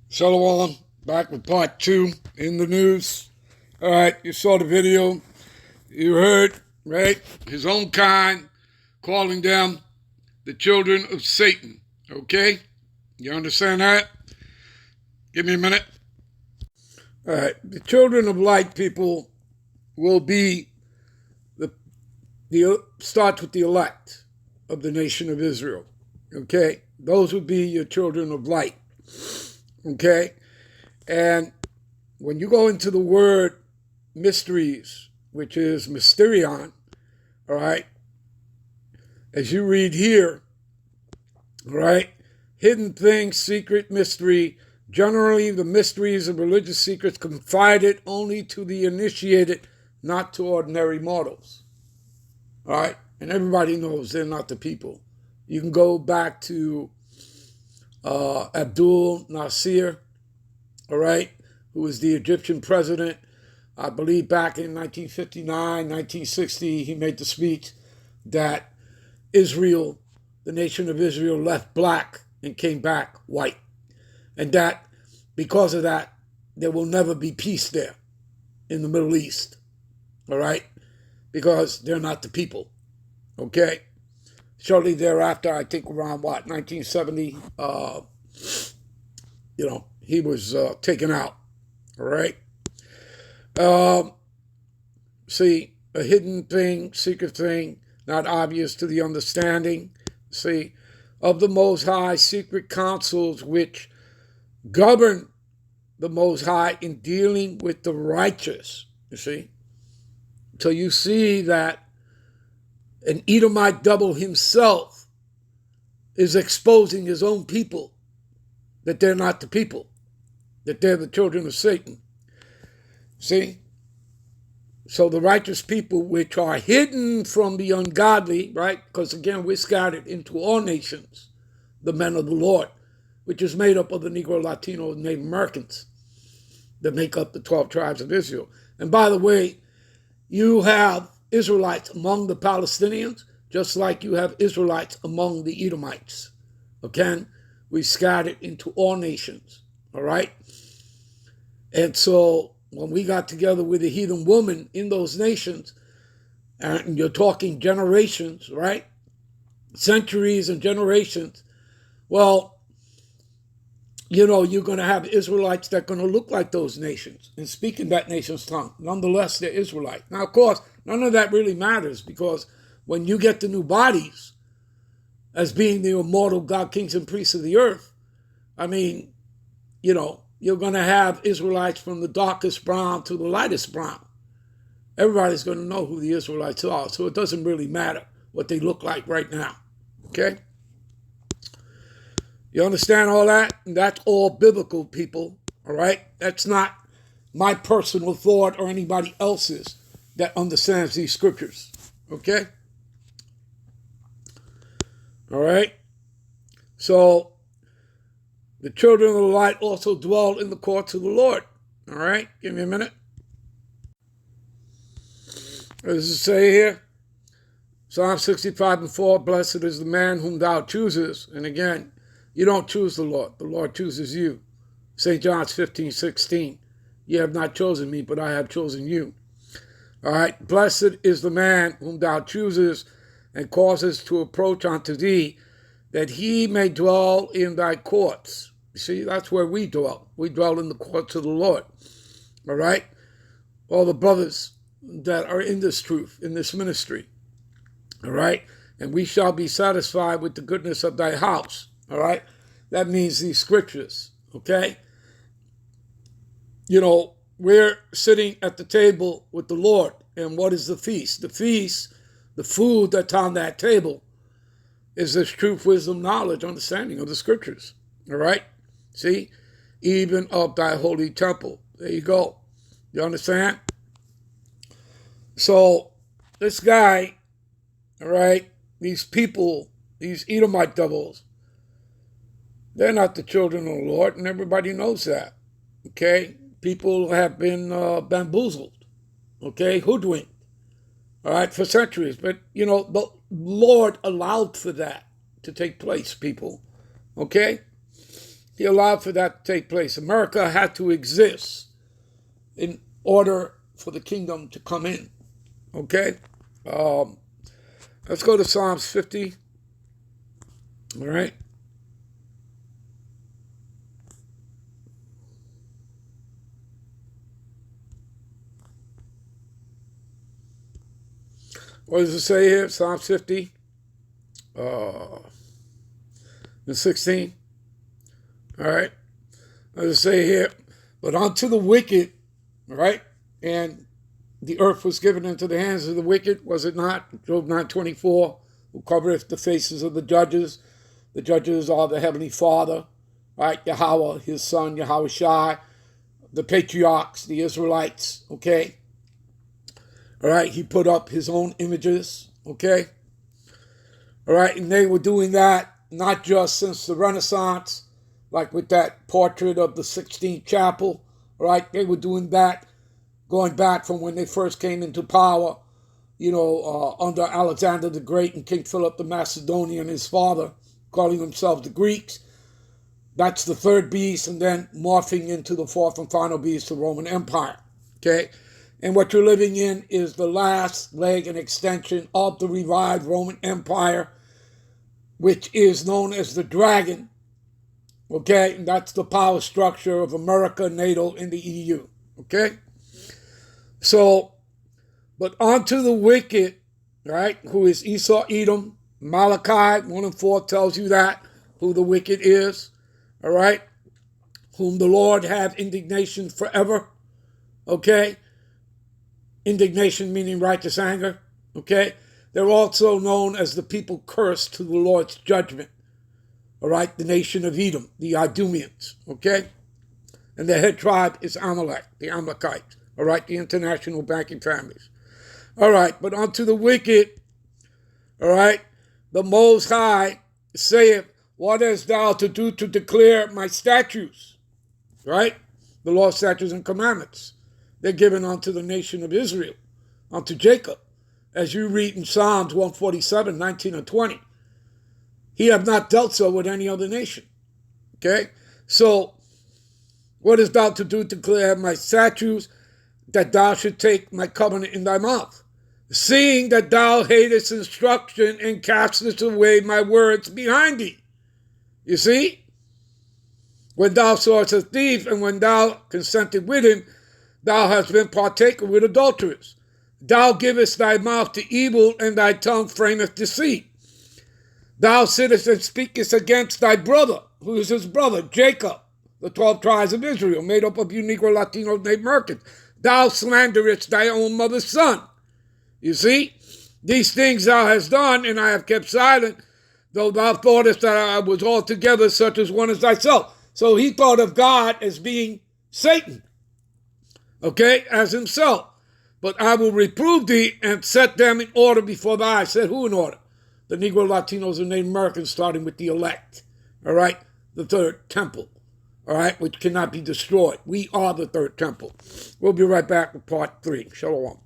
Shalom, back with part 2 in the news. All right, you saw the video. You heard, right? His own kind calling them the children of Satan. Okay? You understand that? Give me a minute. All right, the children of light, people, will be the starts with the elect of the nation of Israel. Okay? Those would be your children of light. Okay? And when you go into the word mysteries, which is mysterion, all right, as you read here, all right, hidden things, secret, mystery, generally the mysteries of religious secrets confided only to the initiated, not to ordinary mortals. All right, and everybody knows they're not the people. You can go back to Abdul Nasir, all right, who was the Egyptian president. I believe back in 1959, 1960, he made the speech that Israel, the nation of Israel, left black and came back white. And that because of that, there will never be peace there in the Middle East. All right? Because they're not the people. Okay? Shortly thereafter, I think around 1970, he was taken out. All right? See, a hidden thing, secret thing, not obvious to the understanding. See, of the Most High, secret counsels which govern the Most High in dealing with the righteous. You see? So you see that an Edomite double himself is exposing his own people, that they're not the people, that they're the children of Satan. See? So the righteous people, which are hidden from the ungodly, right? Because again, we're scattered into all nations, the men of the Lord, which is made up of the Negro, Latino, and Native Americans that make up the 12 tribes of Israel. And by the way, you have Israelites among the Palestinians, just like you have Israelites among the Edomites. Again, we scattered into all nations, all right? And so when we got together with a heathen woman in those nations, and you're talking generations, right? Centuries and generations. Well, you're going to have Israelites that are going to look like those nations and speak in that nation's tongue. Nonetheless, they're Israelites. Now, of course, none of that really matters because when you get the new bodies as being the immortal God, kings, and priests of the earth, I mean, you're going to have Israelites from the darkest brown to the lightest brown. Everybody's going to know who the Israelites are, so it doesn't really matter what they look like right now. Okay? You understand all that? And that's all biblical, people. All right? That's not my personal thought or anybody else's that understands these scriptures. Okay? All right? So, the children of the light also dwell in the courts of the Lord. All right? Give me a minute. What does it say here? Psalm 65:4, blessed is the man whom thou choosest. And again, you don't choose the Lord chooses you. St. John's 15:16, you have not chosen me, but I have chosen you. All right, blessed is the man whom thou choosest and causes to approach unto thee, that he may dwell in thy courts. You see, that's where we dwell. We dwell in the courts of the Lord. All right? All the brothers that are in this truth, in this ministry. All right? And we shall be satisfied with the goodness of thy house. All right? That means these scriptures. Okay? We're sitting at the table with the Lord. And what is the feast? The feast, the food that's on that table, is this truth, wisdom, knowledge, understanding of the scriptures. All right? See? Even of thy holy temple. There you go. You understand? So, this guy, all right, these people, these Edomite devils, they're not the children of the Lord, and everybody knows that. Okay? People have been bamboozled. Okay? Hoodwinked. All right? For centuries. But, the Lord allowed for that to take place, people. Okay? He allowed for that to take place. America had to exist in order for the kingdom to come in. Okay? Let's go to Psalms 50. All right? What does it say here? Psalms 50 and 16. All right? What does it say here? But unto the wicked, all right? And the earth was given into the hands of the wicked, was it not? Job 9:24, who covereth the faces of the judges. The judges are the Heavenly Father, right? Yahweh, his son, Yahweh Shai, the patriarchs, the Israelites, okay? All right, he put up his own images, okay? All right, and they were doing that not just since the Renaissance, like with that portrait of the Sixtine Chapel, all right? They were doing that going back from when they first came into power, under Alexander the Great and King Philip the Macedonian and his father, calling themselves the Greeks. That's the third beast, and then morphing into the fourth and final beast, the Roman Empire, okay? And what you're living in is the last leg and extension of the revived Roman Empire, which is known as the dragon, okay? And that's the power structure of America, NATO, and the EU, okay? So, but onto the wicked, right, who is Esau, Edom, Malachi 1 and 4 tells you that, who the wicked is, all right, whom the Lord had indignation forever, okay? Indignation meaning righteous anger, okay? They're also known as the people cursed to the Lord's judgment, all right? The nation of Edom, the Idumeans, okay? And their head tribe is Amalek, the Amalekites, all right? The international banking families. All right, but unto the wicked, all right, the Most High saith, what hast thou to do to declare my statutes, right? The law, statutes, and commandments. They're given unto the nation of Israel, unto Jacob, as you read in Psalms 147, 19 and 20. He have not dealt so with any other nation, okay? So, what is thou to do to declare my statutes, that thou should take my covenant in thy mouth? Seeing that thou hatest instruction and castest away my words behind thee. You see? When thou sawest a thief, and when thou consented with him, thou hast been partaker with adulterers. Thou givest thy mouth to evil, and thy tongue frameth deceit. Thou sittest and speakest against thy brother. Who is his brother? Jacob, the 12 tribes of Israel, made up of you Negro Latinos named Americans. Thou slanderest thy own mother's son. You see? These things thou hast done, and I have kept silent, though thou thoughtest that I was altogether such as one as thyself. So he thought of God as being Satan, okay, as himself. But I will reprove thee and set them in order before thy eyes. Said who in order? The Negro Latinos and Native Americans, starting with the elect, all right? The third temple, all right, which cannot be destroyed. We are the third temple. We'll be right back with part 3. Shalom.